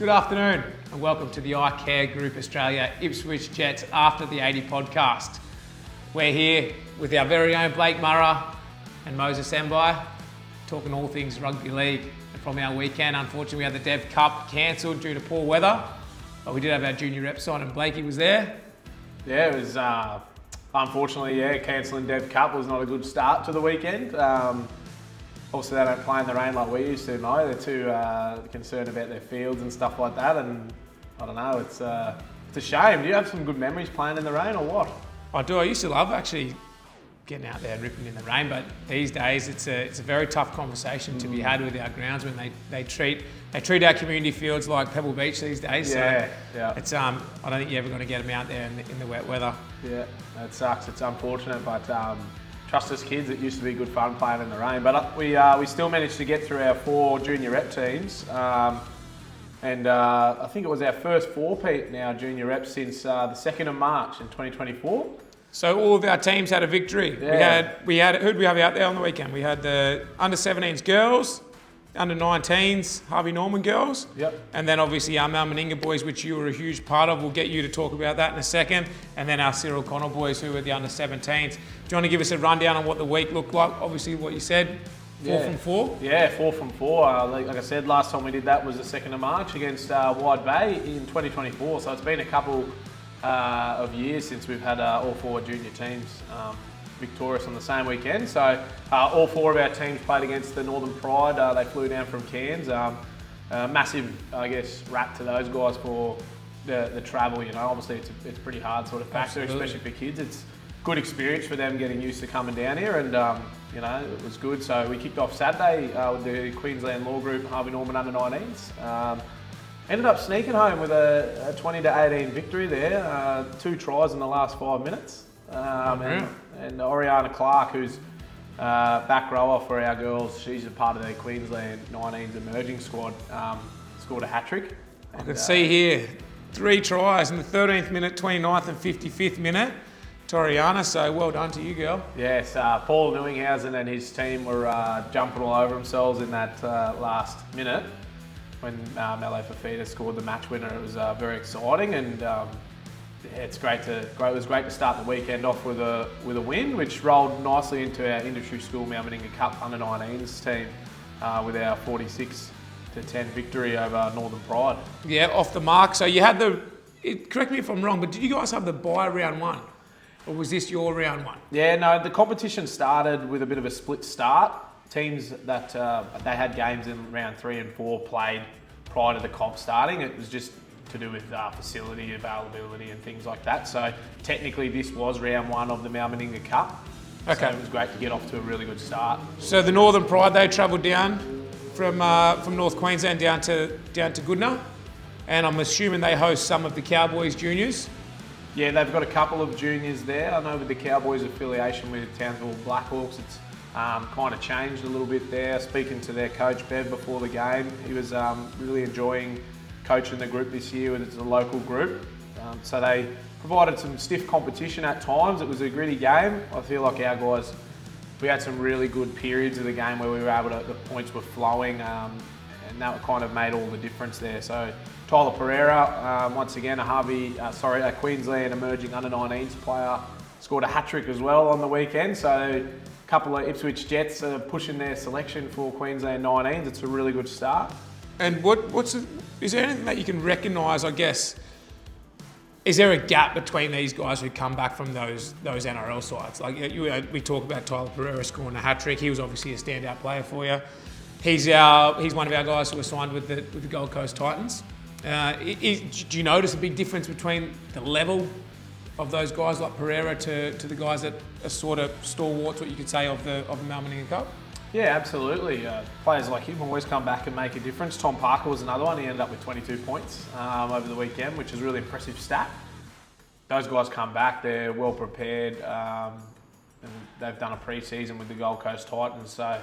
Good afternoon and welcome to the iCare Group Australia Ipswich Jets After the 80 podcast. We're here with our very own Blake Mara and Moses Mbye, talking all things rugby league. And from our weekend, unfortunately we had the Dev Cup cancelled due to poor weather, but we did have our junior reps on and Blakey was there. Yeah, it was unfortunately, cancelling Dev Cup was not a good start to the weekend. Obviously, they don't play in the rain like we used to, no. They're too concerned about their fields and stuff like that, and I don't know, it's a shame. Do you have some good memories playing in the rain or what? I do. I used to love actually getting out there and ripping in the rain, but these days it's a very tough conversation to be had with our groundsmen. They treat our community fields like Pebble Beach these days. Yeah. It's I don't think you're ever going to get them out there in the wet weather. Yeah, that sucks. It's unfortunate, but trust us kids, it used to be good fun playing in the rain. But we still managed to get through our 4 junior rep teams. And I think it was our first 4-peat in our junior reps since the 2nd of March in 2024. So all of our teams had a victory. Yeah. We had who'd we have out there on the weekend? We had the under-17s girls, under-19s Harvey Norman girls, Yep. and then obviously our Mal Meninga boys, which you were a huge part of. We'll get you to talk about that in a second. And then our Cyril Connell boys, who were the under-17s. Do you want to give us a rundown on what the week looked like? Obviously, what you said, 4 from 4. Yeah, 4 from 4. Like I said, last time we did that was the 2nd of March against Wide Bay in 2024. So it's been a couple of years since we've had all 4 junior teams victorious on the same weekend. So all 4 of our teams played against the Northern Pride. They flew down from Cairns. Massive, I guess, rap to those guys for the travel. You know, obviously it's a pretty hard sort of factor, especially for kids. It's good experience for them getting used to coming down here, and you know, it was good. So we kicked off Saturday with the Queensland Law Group Harvey Norman under-19s. Ended up sneaking home with a 20-18 victory there. 2 tries in the last 5 minutes. And Oriana Clark, who's back rower for our girls, she's a part of the Queensland 19s emerging squad, scored a hat-trick. I can see here 3 tries in the 13th minute, 29th and 55th minute to Oriana, so well done to you, girl. Yes, Paul Newinghausen and his team were jumping all over themselves in that last minute when Melo Fafita scored the match winner. It was very exciting, and it was great to start the weekend off with a win, which rolled nicely into our industry school Mbye and Blake Cup under-19s team with our 46-10 victory over Northern Pride. Yeah, off the mark. So you had correct me if I'm wrong, but did you guys have the bye round 1? Or was this your round 1? Yeah, no, the competition started with a bit of a split start. Teams that they had games in round 3 and 4 played prior to the comp starting. It was just to do with facility availability and things like that. So technically this was round 1 of the Mbye and Blake Cup. Okay. So it was great to get off to a really good start. So the Northern Pride, they travelled down from North Queensland down to Goodna, and I'm assuming they host some of the Cowboys juniors. Yeah, they've got a couple of juniors there. I know with the Cowboys affiliation with Townsville Blackhawks, it's kind of changed a little bit there. Speaking to their coach, Bev, before the game, he was really enjoying coaching the group this year. It's a local group. So they provided some stiff competition at times. It was a gritty game. I feel like our guys, we had some really good periods of the game where we were able to, the points were flowing, and that kind of made all the difference there. So Tyler Pereira, once again, a Queensland emerging under-19s player, scored a hat-trick as well on the weekend. So a couple of Ipswich Jets are pushing their selection for Queensland 19s. It's a really good start. And is there anything that you can recognise, I guess? Is there a gap between these guys who come back from those NRL sides? Like we talk about Tyler Pereira scoring a hat-trick. He was obviously a standout player for you. He's one of our guys who was signed with the Gold Coast Titans. Do you notice a big difference between the level of those guys like Pereira to the guys that are sort of stalwarts, what you could say, of the Mbye and Blake Cup? Yeah, absolutely. Players like him always come back and make a difference. Tom Parker was another one. He ended up with 22 points over the weekend, which is a really impressive stat. Those guys come back, they're well prepared, and they've done a pre-season with the Gold Coast Titans, so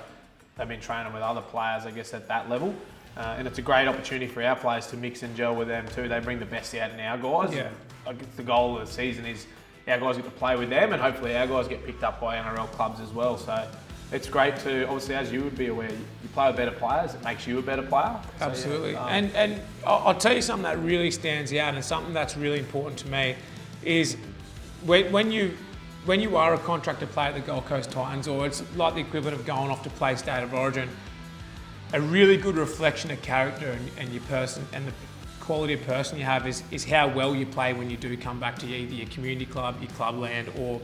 they've been training with other players, I guess, at that level. And it's a great opportunity for our players to mix and gel with them too. They bring the best out in our guys. Yeah. I guess the goal of the season is our guys get to play with them, and hopefully our guys get picked up by NRL clubs as well. So it's great to, obviously, as you would be aware, you play with better players, it makes you a better player. Absolutely. So, And I'll tell you something that really stands out, and something that's really important to me is when you are a contracted player at the Gold Coast Titans, or it's like the equivalent of going off to play State of Origin, a really good reflection of character and your person and the quality of person you have is how well you play when you do come back to either your community club, your clubland, or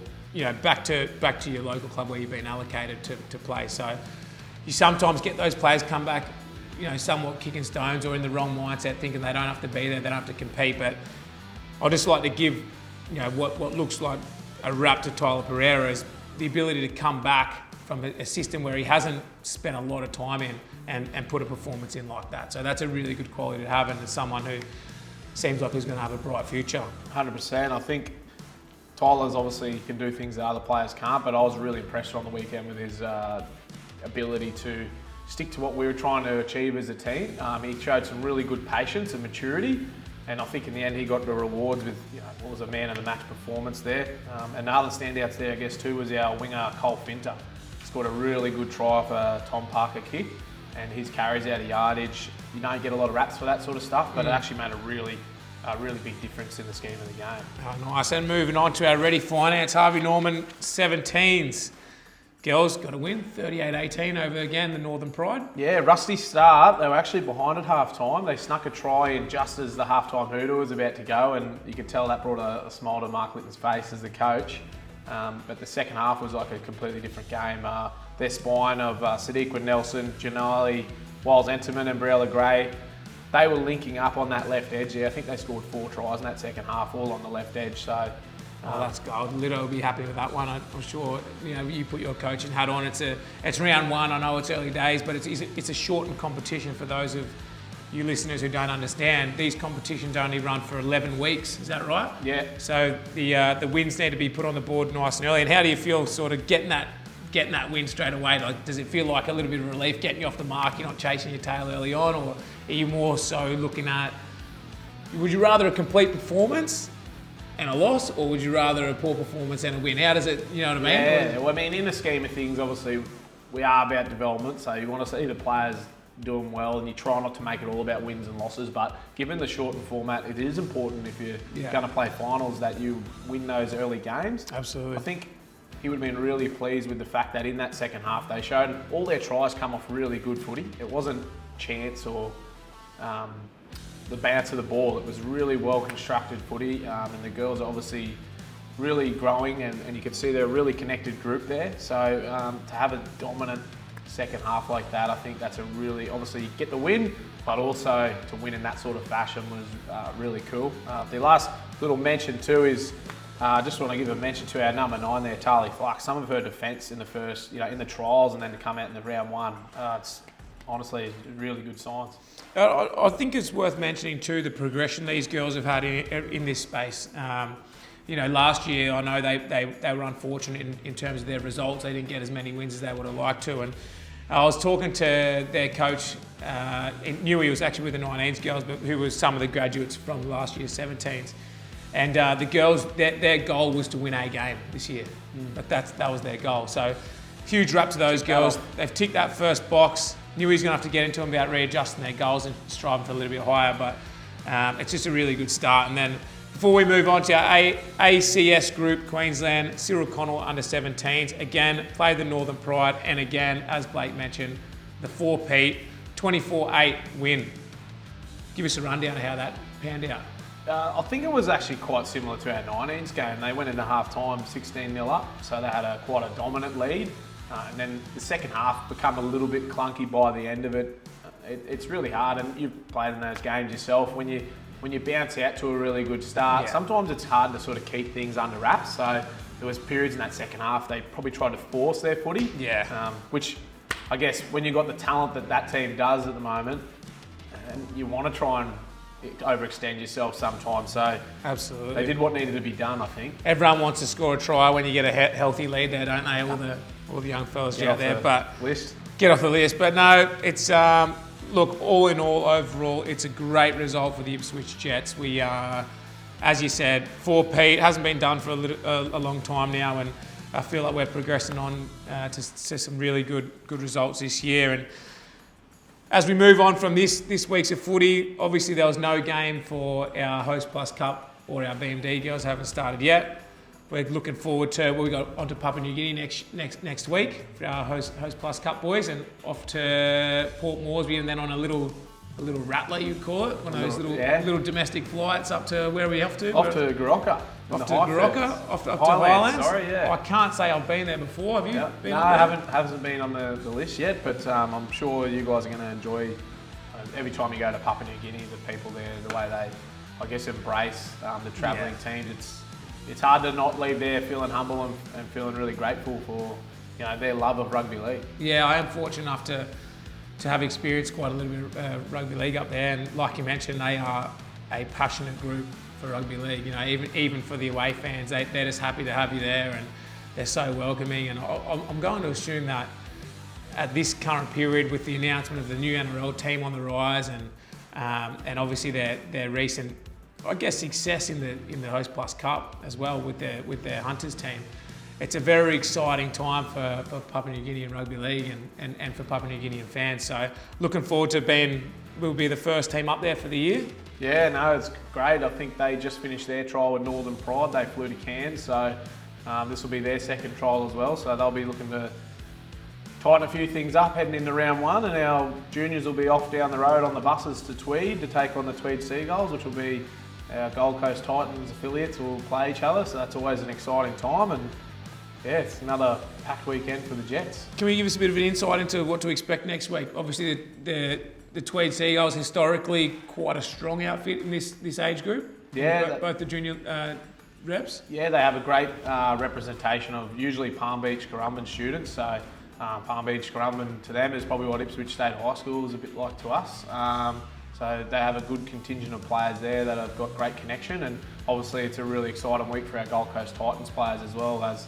back to your local club where you've been allocated to play. So you sometimes get those players come back, somewhat kicking stones or in the wrong mindset, thinking they don't have to be there, they don't have to compete. But I'd just like to give what looks like a rap to Tyler Pereira is the ability to come back from a system where he hasn't spent a lot of time in and put a performance in like that. So that's a really good quality to have, and as someone who seems like he's going to have a bright future. 100%. I think Tyler's obviously can do things that other players can't, but I was really impressed on the weekend with his ability to stick to what we were trying to achieve as a team. He showed some really good patience and maturity, and I think in the end he got the rewards with what was a man of the match performance there. And the other standouts there, I guess, too, was our winger Cole Finter. Scored a really good try off a Tom Parker kick, and his carries out of yardage. You don't get a lot of raps for that sort of stuff, but it actually made a really big difference in the scheme of the game. Oh, nice. And moving on to our Ready Finance, Harvey Norman 17s. Girls got a win, 38-18 over, again, the Northern Pride. Yeah, rusty start. They were actually behind at half-time. They snuck a try in just as the half-time hooter was about to go, and you could tell that brought a smile to Mark Litton's face as the coach. But the second half was like a completely different game. Their spine of Sadiqa Nelson, Janali, Wiles Enterman and Briella Gray, they were linking up on that left edge there. I think they scored 4 tries in that second half, all on the left edge. So that's gold. Lito will be happy with that one. I'm sure you put your coaching hat on. It's round one. I know it's early days, but it's a shortened competition for those of you listeners who don't understand. These competitions only run for 11 weeks. Is that right? Yeah. So the wins need to be put on the board nice and early. And how do you feel sort of getting that win straight away? Like, does it feel like a little bit of relief getting you off the mark? You're not chasing your tail early on, or are you more so looking at, would you rather a complete performance and a loss, or would you rather a poor performance and a win? How does it, you know what I mean? Yeah, well, I mean, in the scheme of things, obviously, we are about development, so you want to see the players doing well, and you try not to make it all about wins and losses, but given the shortened format, it is important if you're going to play finals that you win those early games. Absolutely. I think he would have been really pleased with the fact that in that second half, they showed all their tries come off really good footy. It wasn't chance or the bounce of the ball. It was really well-constructed footy, and the girls are obviously really growing, and you can see they're a really connected group there. So to have a dominant second half like that, I think that's a really, obviously, get the win, but also to win in that sort of fashion was really cool. The last little mention too is, just want to give a mention to our number 9 there, Tali Flux. Some of her defence in the first, in the trials, and then to come out in the round one, it's honestly really good signs. I think it's worth mentioning too the progression these girls have had in this space. Last year I know they were unfortunate in terms of their results. They didn't get as many wins as they would have liked to, and I was talking to their coach. Knew he was actually with the 19s girls, but who was some of the graduates from last year's 17s. And the girls, their goal was to win a game this year. But that was their goal. So huge rap to those girls. They've ticked that first box. Knew he's going to have to get into them about readjusting their goals and striving for a little bit higher. But it's just a really good start. And then before we move on to our ACS Group Queensland, Cyril Connell under 17s. Again, played the Northern Pride. And again, as Blake mentioned, the 4-peat, 24-8 win. Give us a rundown of how that panned out. I think it was actually quite similar to our 19s game. They went into half-time 16-0 up, so they had quite a dominant lead. And then the second half become a little bit clunky by the end of it. It's really hard, and you've played in those games yourself. When you bounce out to a really good start, sometimes it's hard to sort of keep things under wraps. So there was periods in that second half they probably tried to force their footy. Which I guess when you've got the talent that team does at the moment, and you want to try and overextend yourself sometimes. So absolutely, they did what needed to be done, I think. Everyone wants to score a try when you get a healthy lead there, don't they? All the young fellas out there, but get off the list. But no, it's look, all in all, overall, it's a great result for the Ipswich Jets. We as you said, 4-peat hasn't been done for a long time now, and I feel like we're progressing on to some really good results this year. And as we move on from this week's of footy, obviously there was no game for our Hostplus Cup or our BMD girls. Haven't started yet. We're looking forward to, we got onto Papua New Guinea next week for our Hostplus Cup boys, and off to Port Moresby, and then on a little rattler, you'd call it, one of those little domestic flights up to, where are we off to? Off to Goroka. Off to Goroka, off to Highlands. Sorry, yeah. I can't say I've been there before. Have you been? No, I haven't been on the list yet, but I'm sure you guys are going to enjoy. Every time you go to Papua New Guinea, the people there, the way they, I guess, embrace the travelling teams. It's hard to not leave there feeling humble and feeling really grateful for, their love of rugby league. Yeah, I am fortunate enough to have experienced quite a little bit of rugby league up there, and like you mentioned, they are a passionate group for rugby league. Even for the away fans, they're just happy to have you there, and they're so welcoming. And I'm going to assume that at this current period, with the announcement of the new NRL team on the rise, and obviously their recent, I guess, success in the Hostplus Cup as well with their Hunters team, it's a very exciting time for Papua New Guinea and rugby league and for Papua New Guinean fans. So looking forward to we'll be the first team up there for the year. Yeah, no, it's great. I think they just finished their trial with Northern Pride. They flew to Cairns, so this will be their second trial as well. So they'll be looking to tighten a few things up heading into round one, and our juniors will be off down the road on the buses to Tweed to take on the Tweed Seagulls, which will be our Gold Coast Titans affiliates will play each other. So that's always an exciting time, and yeah, it's another packed weekend for the Jets. Can we give us a bit of an insight into what to expect next week? Obviously, the Tweed Seagulls, historically quite a strong outfit in this age group. Yeah, both the junior reps. Yeah, they have a great representation of usually Palm Beach Currumbin students. So Palm Beach Currumbin to them is probably what Ipswich State High School is a bit like to us. So they have a good contingent of players there that have got great connection, and obviously it's a really exciting week for our Gold Coast Titans players as well, as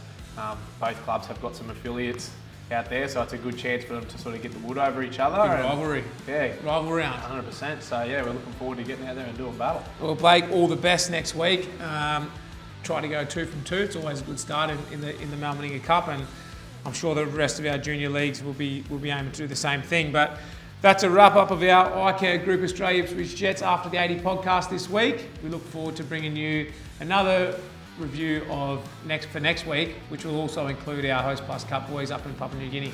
both clubs have got some affiliates out there, so it's a good chance for them to sort of get the wood over each other. Big rivalry. Yeah. Rival round. 100%. So yeah, we're looking forward to getting out there and doing battle. Well, Blake, all the best next week. Try to go 2 from 2. It's always a good start in the Malmaninga Cup, and I'm sure the rest of our junior leagues will be aiming to do the same thing. But that's a wrap up of our iCare Group Australia Ipswich Jets After the 80 podcast this week. We look forward to bringing you another review of next week, which will also include our Hostplus Cup boys up in Papua New Guinea.